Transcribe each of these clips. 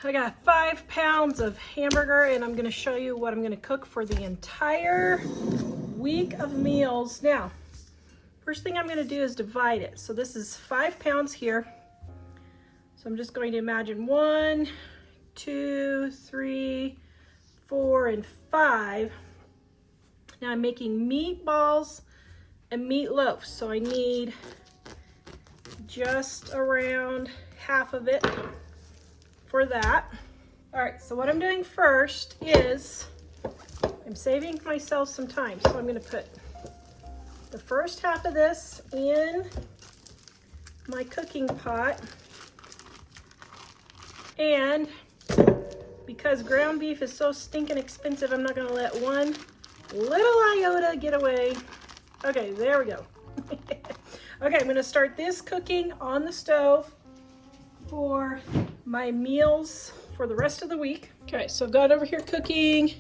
I got 5 pounds of hamburger, and I'm gonna show you what I'm gonna cook for the entire week of meals. Now, first thing I'm gonna do is divide it. So this is 5 pounds here. So I'm just going to imagine 1, 2, 3, 4, and 5. Now I'm making meatballs and meatloaf. So I need just around half of it for that. All right, so what I'm doing first is I'm saving myself some time. So I'm gonna put the first half of this in my cooking pot. And because ground beef is so stinking expensive, I'm not gonna let one little iota get away. Okay, there we go. Okay, I'm gonna start this cooking on the stove for my meals for the rest of the week. Okay, so I've got it over here cooking,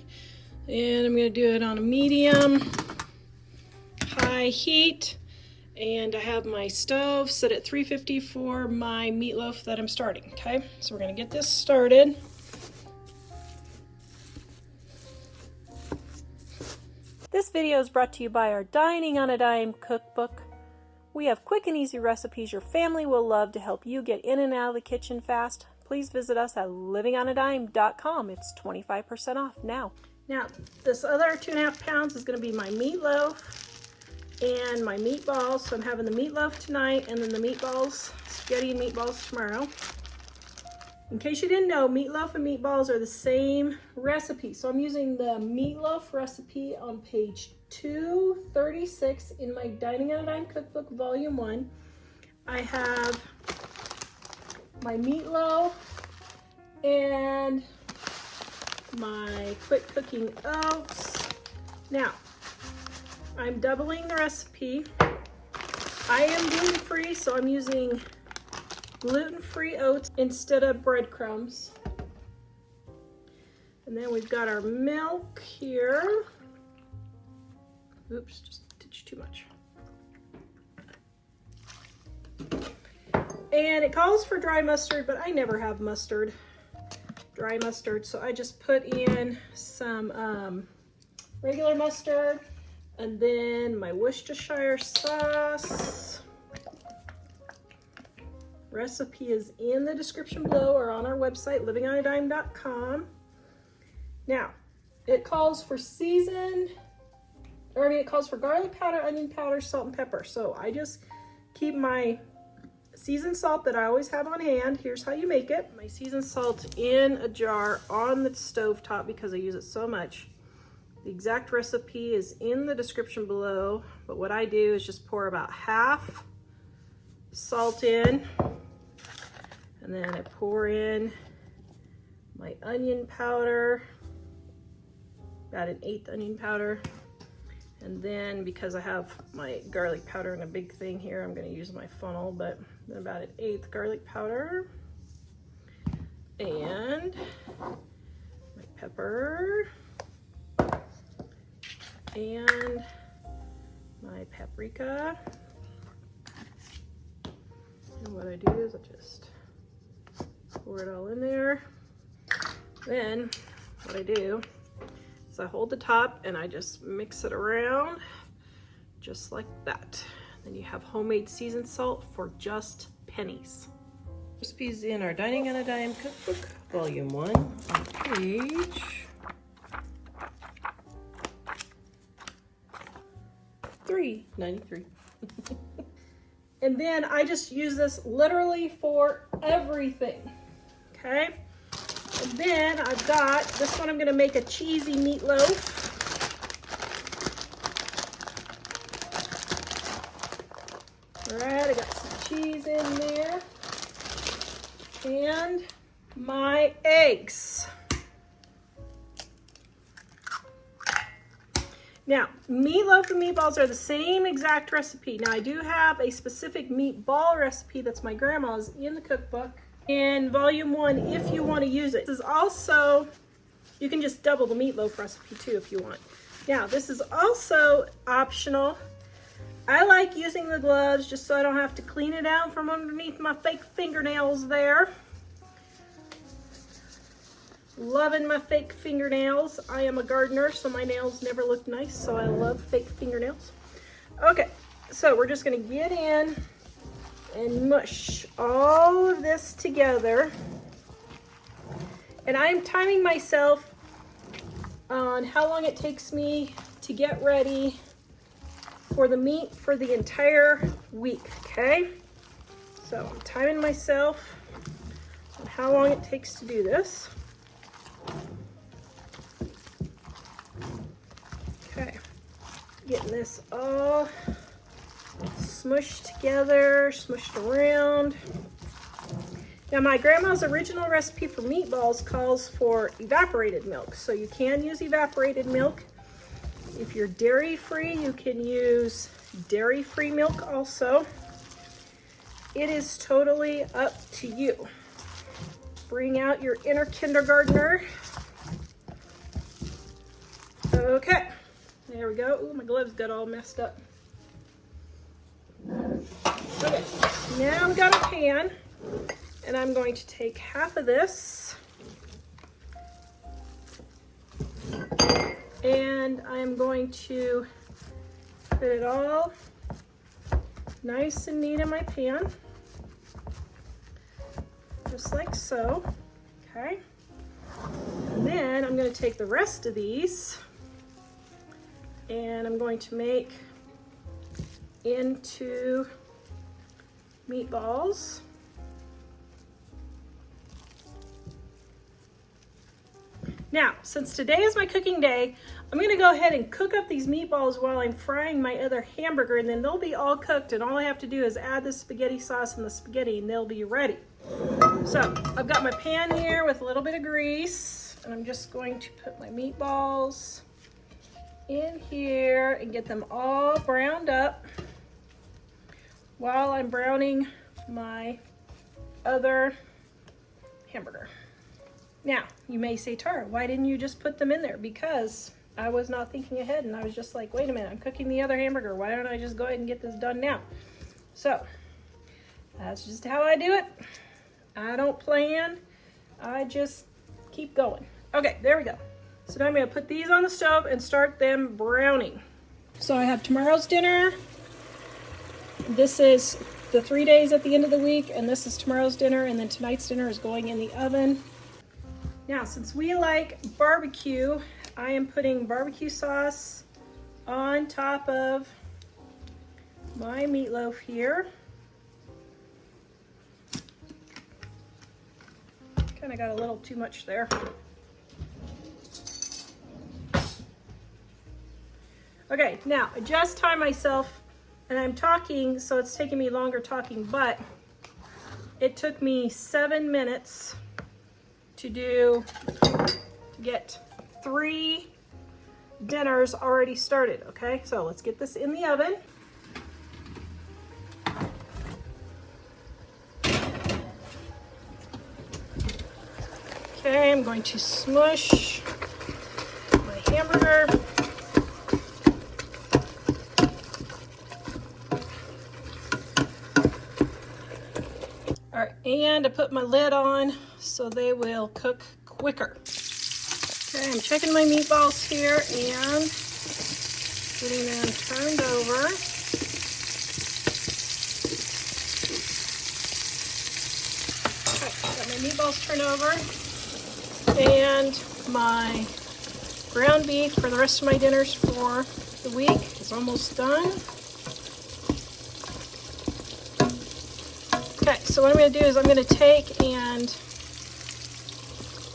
and I'm gonna do it on a medium high heat, and I have my stove set at 350 for my meatloaf that I'm starting. Okay, so we're gonna get this started. This video is brought to you by our Dining on a Dime cookbook. We have quick and easy recipes your family will love to help you get in and out of the kitchen fast. Please visit us at livingonadime.com. It's 25% off now. Now, this other 2.5 pounds is going to be my meatloaf and my meatballs. So I'm having the meatloaf tonight and then the meatballs, spaghetti and meatballs tomorrow. In case you didn't know, meatloaf and meatballs are the same recipe. So I'm using the meatloaf recipe on page 236 in my Dining on a Dime cookbook, volume 1. I have my meatloaf and my quick cooking oats. Now, I'm doubling the recipe. I am gluten-free, so I'm using gluten-free oats instead of breadcrumbs. And then we've got our milk here. Oops, just did too much. And it calls for dry mustard, but I never have dry mustard. So I just put in some regular mustard, and then my Worcestershire sauce. Recipe is in the description below or on our website, livingonadime.com. Now, it calls for it calls for garlic powder, onion powder, salt, and pepper. So I just keep my seasoned salt that I always have on hand. Here's how you make it. My seasoned salt in a jar on the stove top because I use it so much. The exact recipe is in the description below, but what I do is just pour about half salt in, and then I pour in my onion powder, about an 1/8 onion powder. And then because I have my garlic powder in a big thing here, I'm going to use my funnel, but then about an 1/8 garlic powder. And my pepper. And my paprika. And what I do is I just pour it all in there. Then what I do is I hold the top and I just mix it around just like that. Then you have homemade seasoned salt for just pennies. Recipes in our Dining on a Dime cookbook, volume 1, on page 393. And then I just use this literally for everything, okay? And then I've got, this one I'm gonna make a cheesy meatloaf. All right, I got some cheese in there. And my eggs. Now, meatloaf and meatballs are the same exact recipe. Now, I do have a specific meatball recipe that's my grandma's in the cookbook in volume 1 if you want to use it. This is also, you can just double the meatloaf recipe too if you want. Now, this is also optional. I like using the gloves just so I don't have to clean it out from underneath my fake fingernails there. Loving my fake fingernails. I am a gardener, so my nails never look nice, so I love fake fingernails. Okay, so we're just gonna get in and mush all of this together. And I'm timing myself on how long it takes me to get ready for the meat for the entire week, okay? So I'm timing myself on how long it takes to do this. Okay, getting this all smushed together, smushed around. Now my grandma's original recipe for meatballs calls for evaporated milk, so you can use evaporated milk. If you're dairy-free, you can use dairy-free milk also. It is totally up to you. Bring out your inner kindergartner. Okay, there we go. Ooh, my gloves got all messed up. Okay, now I've got a pan, and I'm going to take half of this, and I'm going to put it all nice and neat in my pan, just like so, okay? And then I'm going to take the rest of these, and I'm going to make into meatballs. Now, since today is my cooking day, I'm gonna go ahead and cook up these meatballs while I'm frying my other hamburger, and then they'll be all cooked, and all I have to do is add the spaghetti sauce and the spaghetti, and they'll be ready. So, I've got my pan here with a little bit of grease, and I'm just going to put my meatballs in here and get them all browned up while I'm browning my other hamburger. Now, you may say, Tara, why didn't you just put them in there? Because I was not thinking ahead, and I was just like, wait a minute, I'm cooking the other hamburger. Why don't I just go ahead and get this done now? So, that's just how I do it. I don't plan. I just keep going. Okay, there we go. So now I'm gonna put these on the stove and start them browning. So I have tomorrow's dinner. This is the 3 days at the end of the week, and this is tomorrow's dinner, and then tonight's dinner is going in the oven. Now, since we like barbecue, I am putting barbecue sauce on top of my meatloaf here. Kind of got a little too much there. Okay, now I just timed myself, and I'm talking, so it's taking me longer talking, but it took me 7 minutes to get 3 dinners already started, okay? So let's get this in the oven. Okay, I'm going to smush my hamburger. All right, and I put my lid on so they will cook quicker. Okay, I'm checking my meatballs here and getting them turned over. Okay, got my meatballs turned over, and my ground beef for the rest of my dinners for the week is almost done. Okay, so what I'm going to do is I'm going to take and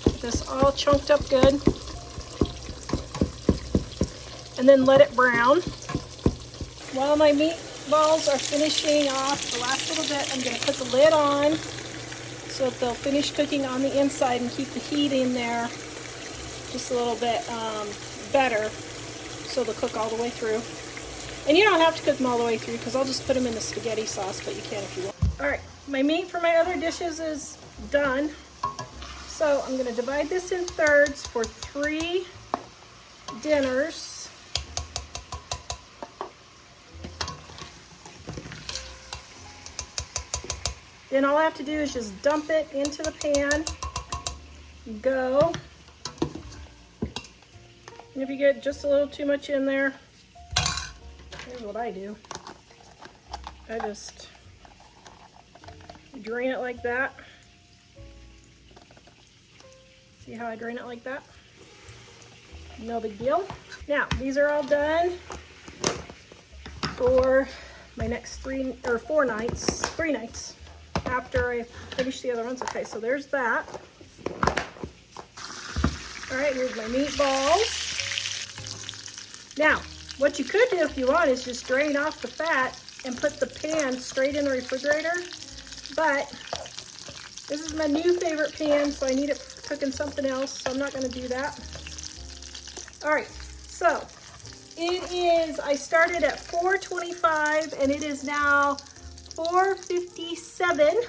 get this all chunked up good, and then let it brown. While my meatballs are finishing off the last little bit, I'm going to put the lid on so that they'll finish cooking on the inside and keep the heat in there just a little bit better, so they'll cook all the way through. And you don't have to cook them all the way through, because I'll just put them in the spaghetti sauce, but you can if you want. All right, my meat for my other dishes is done. So I'm going to divide this in thirds for 3 dinners. Then all I have to do is just dump it into the pan, go, And if you get just a little too much in there, here's what I do. I just drain it like that. See how I drain it like that? No big deal. Now, these are all done for my next 3 nights after I finish the other ones. Okay, so there's that. All right, here's my meatballs. Now, what you could do if you want is just drain off the fat and put the pan straight in the refrigerator. But this is my new favorite pan, so I need it for cooking something else, so I'm not gonna do that. All right, so it is, I started at 4:25 and it is now 4:57.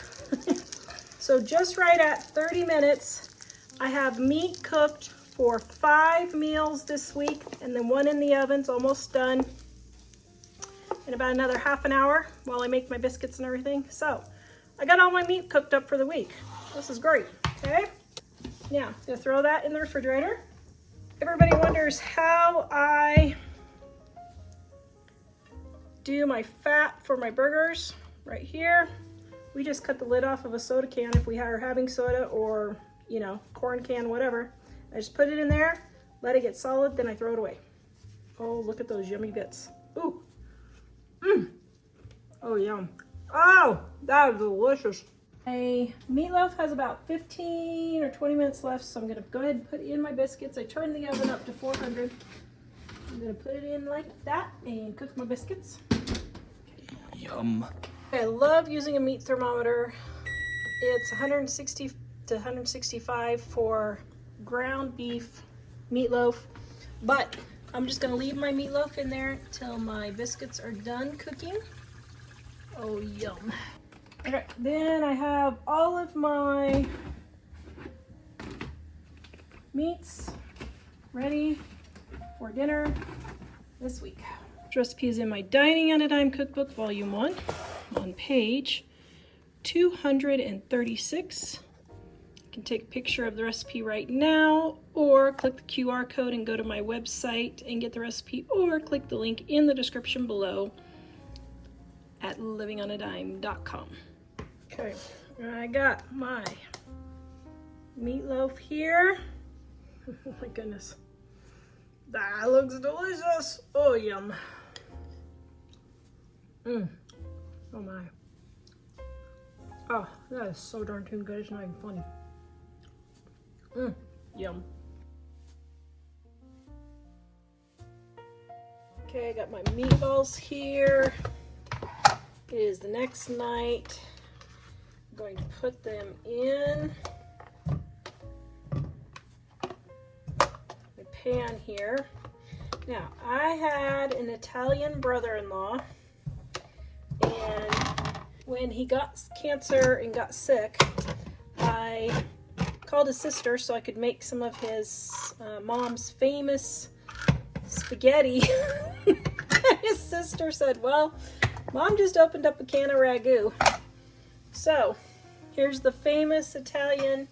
So just right at 30 minutes. I have meat cooked for 5 meals this week, and then 1 in the oven's almost done in about another half an hour while I make my biscuits and everything. So I got all my meat cooked up for the week. This is great, okay? Now, I'm gonna throw that in the refrigerator. Everybody wonders how I do my fat for my burgers. Right here, we just cut the lid off of a soda can if we are having soda, or you know, corn can, whatever. I just put it in there, let it get solid, then I throw it away. Oh, look at those yummy bits. Ooh. Mmm. Oh, yum. Oh, that is delicious. My meatloaf has about 15 or 20 minutes left, so I'm gonna go ahead and put in my biscuits. I turned the oven up to 400. I'm gonna put it in like that and cook my biscuits. Yum. I love using a meat thermometer. It's 160 to 165 for ground beef meatloaf, but I'm just gonna leave my meatloaf in there till my biscuits are done cooking. Oh, yum. Okay, then I have all of my meats ready for dinner this week. This recipe is in my Dining on a Dime cookbook, volume 1, on page 236. You can take a picture of the recipe right now, or click the QR code and go to my website and get the recipe, or click the link in the description below at livingonadime.com. Okay, I got my meatloaf here. Oh my goodness. That looks delicious. Oh, yum. Oh my. Oh, that is so darn too good. It's not even funny. Yum. Okay, I got my meatballs here. It is the next night. I'm going to put them in the pan here. Now, I had an Italian brother-in-law, and when he got cancer and got sick, I called his sister so I could make some of his mom's famous spaghetti. His sister said, well, Mom just opened up a can of ragu. So, here's the famous Italian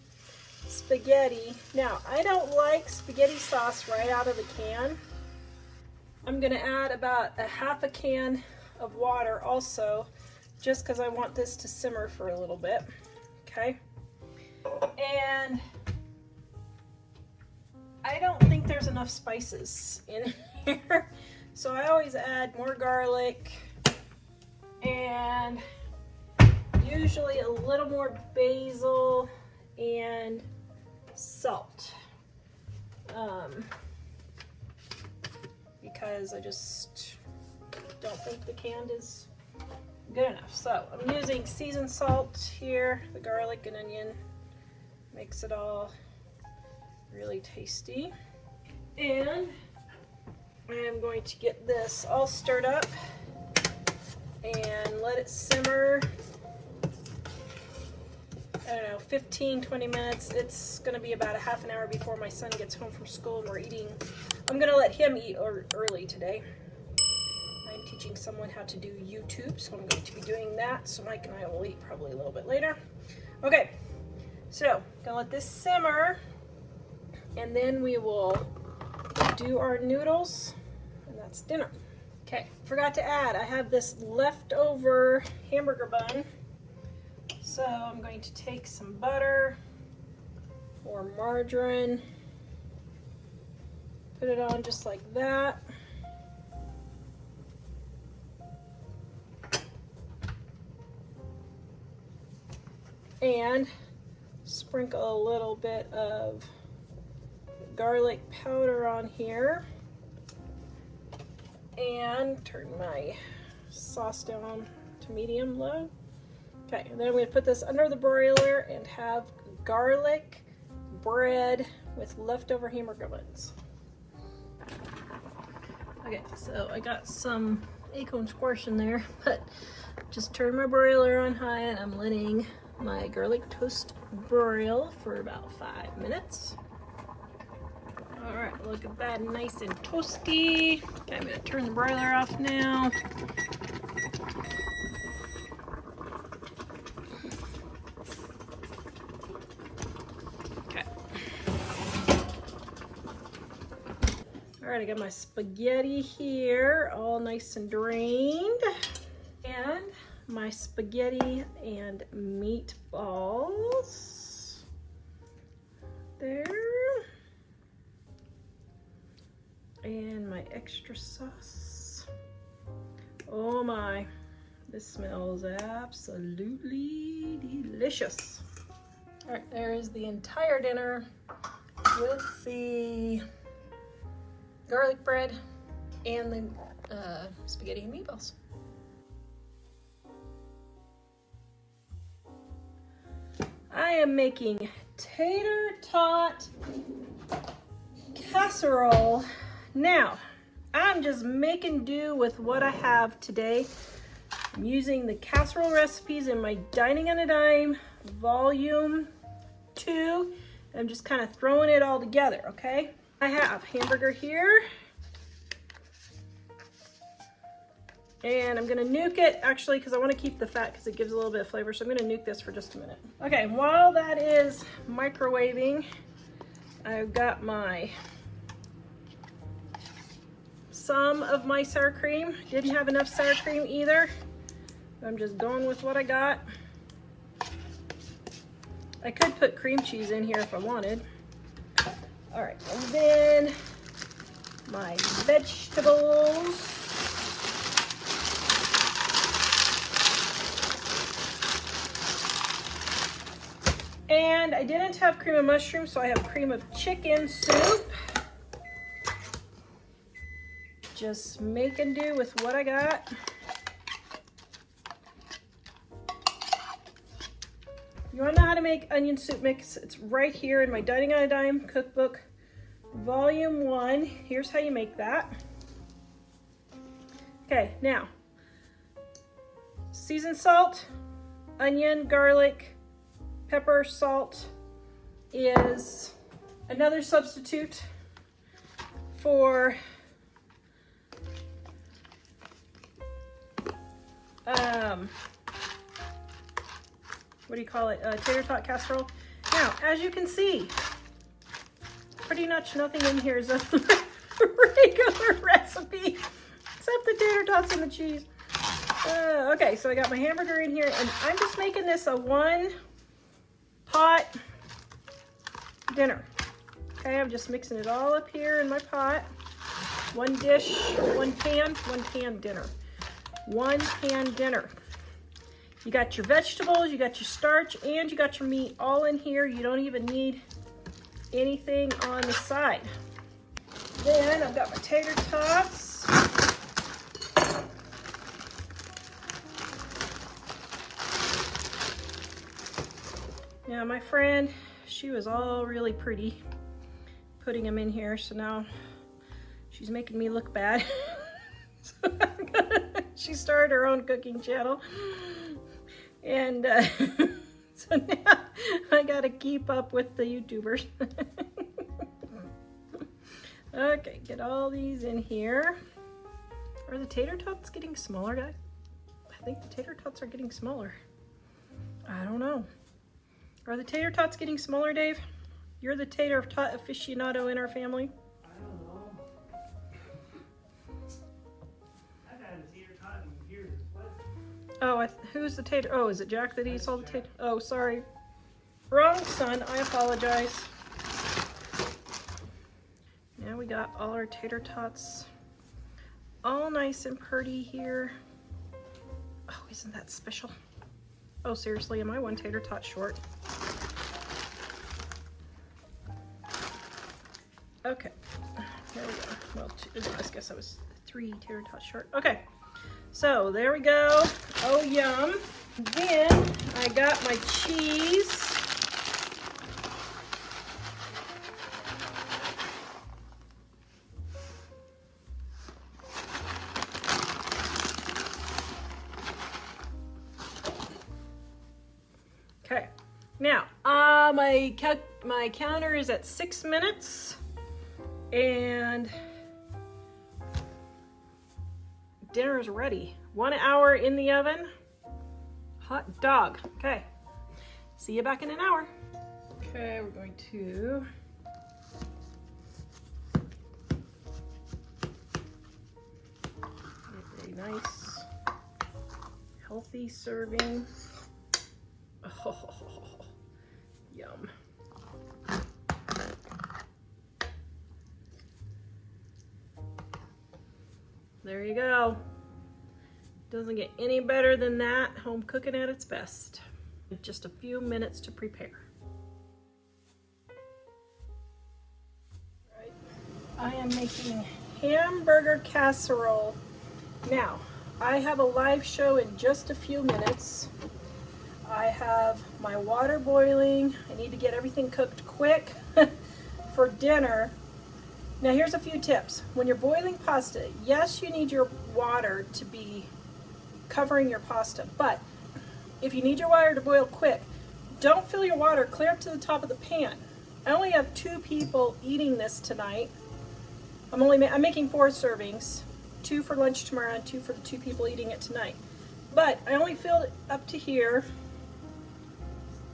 spaghetti. Now, I don't like spaghetti sauce right out of the can. I'm gonna add about a half a can of water also, just because I want this to simmer for a little bit, okay? And I don't think there's enough spices in here, so I always add more garlic and usually a little more basil and salt, because I just don't think the canned is good enough. So I'm using seasoned salt here. The garlic and onion makes it all really tasty. And I am going to get this all stirred up and let it simmer, I don't know, 15-20 minutes. It's gonna be about a half an hour before my son gets home from school and we're eating. I'm gonna let him eat early today. I'm teaching someone how to do YouTube, so I'm going to be doing that. So Mike and I will eat probably a little bit later. Okay, so gonna let this simmer, and then we will do our noodles, and that's dinner. Okay, forgot to add, I have this leftover hamburger bun. So I'm going to take some butter or margarine, put it on just like that. And sprinkle a little bit of garlic powder on here. And turn my sauce down to medium low. Okay, and then I'm going to put this under the broiler and have garlic bread with leftover hamburger buns. Okay, so I got some acorn squash in there, but just turned my broiler on high and I'm letting my garlic toast broil for about 5 minutes. All right, look at that, nice and toasty. Okay, I'm gonna turn the broiler off now. Okay. All right, I got my spaghetti here, all nice and drained. And my spaghetti and meatballs. There. And my extra sauce. Oh my, this smells absolutely delicious. All right, there is the entire dinner with the garlic bread and the spaghetti and meatballs. I am making tater tot casserole. Now, I'm just making do with what I have today. I'm using the casserole recipes in my Dining on a Dime Volume 2. I'm just kind of throwing it all together, okay? I have hamburger here. And I'm gonna nuke it, actually, because I want to keep the fat because it gives a little bit of flavor. So I'm gonna nuke this for just a minute. Okay, while that is microwaving, I've got some of my sour cream. Didn't have enough sour cream either. I'm just going with what I got. I could put cream cheese in here if I wanted. All right, and then my vegetables. And I didn't have cream of mushroom, so I have cream of chicken soup. Just making do with what I got. You want to know how to make onion soup mix? It's right here in my Dining on a Dime cookbook, Volume 1. Here's how you make that. Okay, now, seasoned salt, onion, garlic, pepper, salt is another substitute for what do you call it? Tater tot casserole. Now, as you can see, pretty much nothing in here is a regular recipe, except the tater tots and the cheese. Okay, so I got my hamburger in here, and I'm just making this a one-pot dinner. Okay, I'm just mixing it all up here in my pot. One dish, one pan dinner. One pan dinner. You got your vegetables, you got your starch, and you got your meat all in here. You don't even need anything on the side. Then I've got my tater tots. Now my friend, she was all really pretty putting them in here, so now she's making me look bad. She started her own cooking channel, and so now I gotta keep up with the YouTubers. Okay, get all these in here. Are the tater tots getting smaller, guys? I think the tater tots are getting smaller. I don't know. Are the tater tots getting smaller, Dave? You're the tater tot aficionado in our family. I don't know. Oh, who's the Tater? Oh, is it Jack that eats all the Tater? Oh, sorry. Wrong son, I apologize. Now we got all our tater tots all nice and pretty here. Oh, isn't that special? Oh, seriously, am I one tater tot short? Okay, there we go. Well, I guess I was 3 tater tots short. Okay, so there we go. Oh, yum. Then I got my cheese. Okay, now my counter is at 6 minutes, and dinner is ready. 1 hour in the oven. Hot dog. Okay, see you back in an hour. Okay, we're going to get a nice, healthy serving. Oh, yum. There you go. Doesn't get any better than that. Home cooking at its best. Just a few minutes to prepare. Right. I am making hamburger casserole. Now, I have a live show in just a few minutes. I have my water boiling. I need to get everything cooked quick for dinner. Now here's a few tips. When you're boiling pasta, yes, you need your water to be covering your pasta, but if you need your water to boil quick, don't fill your water clear up to the top of the pan. I only have 2 people eating this tonight. I'm making 4 servings, 2 for lunch tomorrow and 2 for the 2 people eating it tonight. But I only filled it up to here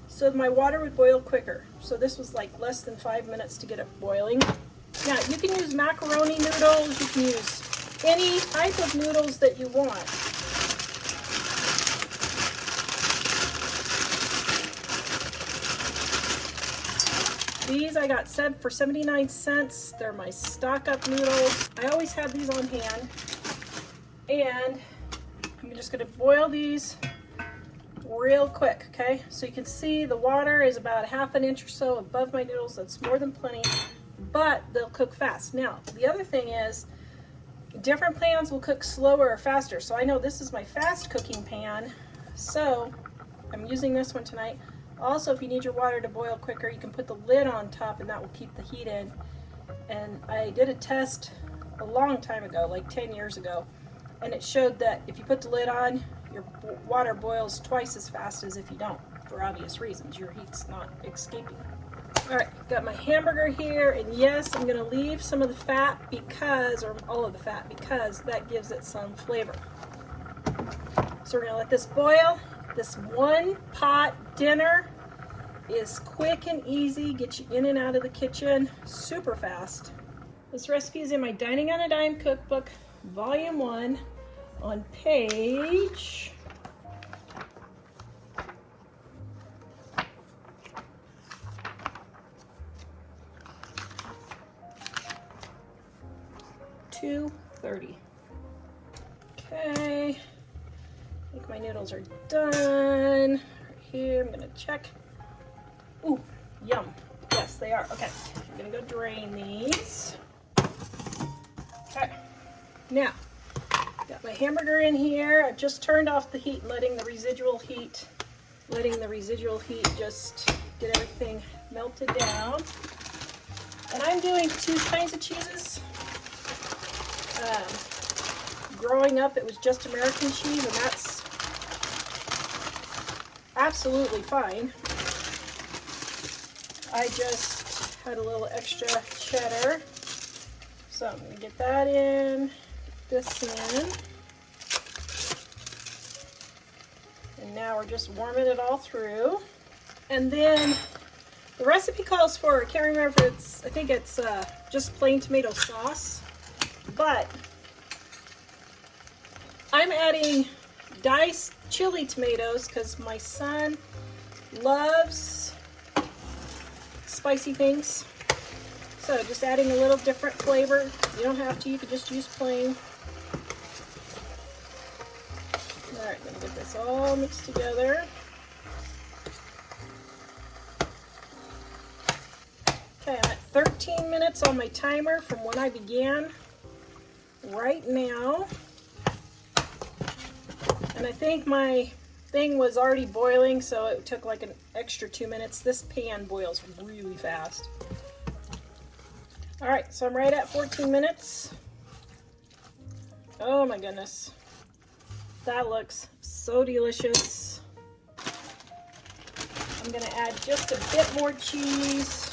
so my water would boil quicker. So this was like less than 5 minutes to get it boiling. Now you can use macaroni noodles, you can use any type of noodles that you want. These I got for 79 cents. They're my stock up noodles. I always have these on hand. And I'm just gonna boil these real quick, okay? So you can see the water is about 1/2 inch or so above my noodles. That's more than plenty, but they'll cook fast. Now, the other thing is, different pans will cook slower or faster. So I know this is my fast cooking pan, so I'm using this one tonight. Also, if you need your water to boil quicker, you can put the lid on top and that will keep the heat in. And I did a test a long time ago, like 10 years ago, and it showed that if you put the lid on, your water boils twice as fast as if you don't, for obvious reasons. Your heat's not escaping. All right, got my hamburger here, and yes, I'm gonna leave some of the fat because, or all of the fat, because that gives it some flavor. So we're gonna let this boil. This 1-pot dinner is quick and easy, get you in and out of the kitchen super fast. This recipe is in my Dining on a Dime cookbook, volume 1, on page 230. Okay, I think my noodles are done. Right here, I'm gonna check. Ooh, yum. Yes, they are. Okay, I'm gonna go drain these. Okay, now, got my hamburger in here. I've just turned off the heat, letting the residual heat just get everything melted down. And I'm doing 2 kinds of cheeses. Growing up, it was just American cheese, and that's absolutely fine. I just had a little extra cheddar. So I'm going to get that in, get this in. And now we're just warming it all through. And then the recipe calls for, I can't remember if it's, I think it's just plain tomato sauce. But I'm adding diced chili tomatoes because my son loves spicy things. So just adding a little different flavor. You don't have to, you could just use plain. All right, gonna get this all mixed together. Okay, I'm at 13 minutes on my timer from when I began right now. And I think my thing was already boiling, so it took like an extra 2 minutes. This pan boils really fast. All right, so I'm right at 14 minutes. Oh my goodness. That looks so delicious. I'm gonna add just a bit more cheese.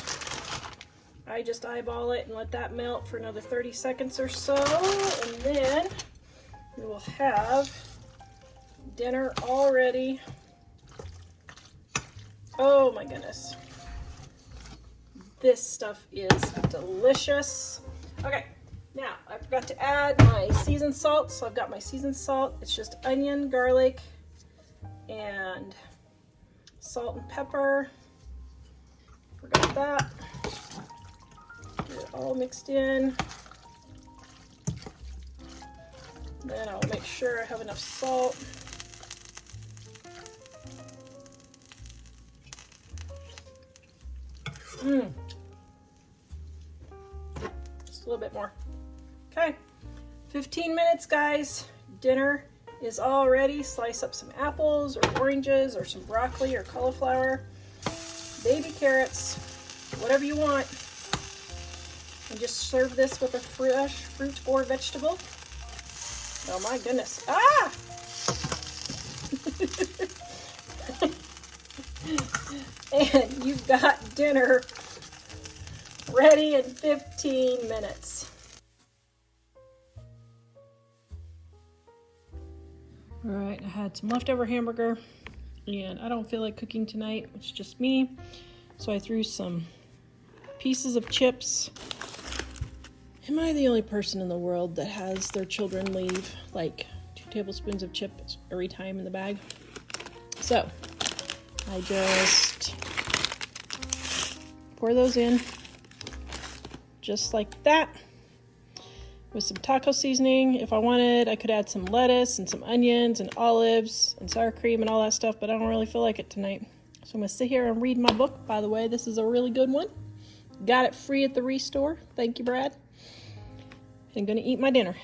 I just eyeball it and let that melt for another 30 seconds or so, and then we will have dinner all ready. Oh my goodness. This stuff is delicious. Okay, now I forgot to add my seasoned salt, so I've got my seasoned salt. It's just onion, garlic, and salt and pepper. Forgot that. Get it all mixed in. Then I'll make sure I have enough salt. Just a little bit more. Okay, 15 minutes, guys. Dinner is all ready. Slice up some apples or oranges or some broccoli or cauliflower, baby carrots, whatever you want. And just serve this with a fresh fruit or vegetable. Oh my goodness. Ah! And you've got dinner ready in 15 minutes. All right, I had some leftover hamburger and I don't feel like cooking tonight. It's just me. So I threw some pieces of chips. Am I the only person in the world that has their children leave like 2 tablespoons of chips every time in the bag? So I just pour those in just like that with some taco seasoning. If I wanted, I could add some lettuce and some onions and olives and sour cream and all that stuff, but I don't really feel like it tonight. So I'm gonna sit here and read my book. By the way, this is a really good one. Got it free at the Restore. Thank you, Brad. I'm gonna eat my dinner.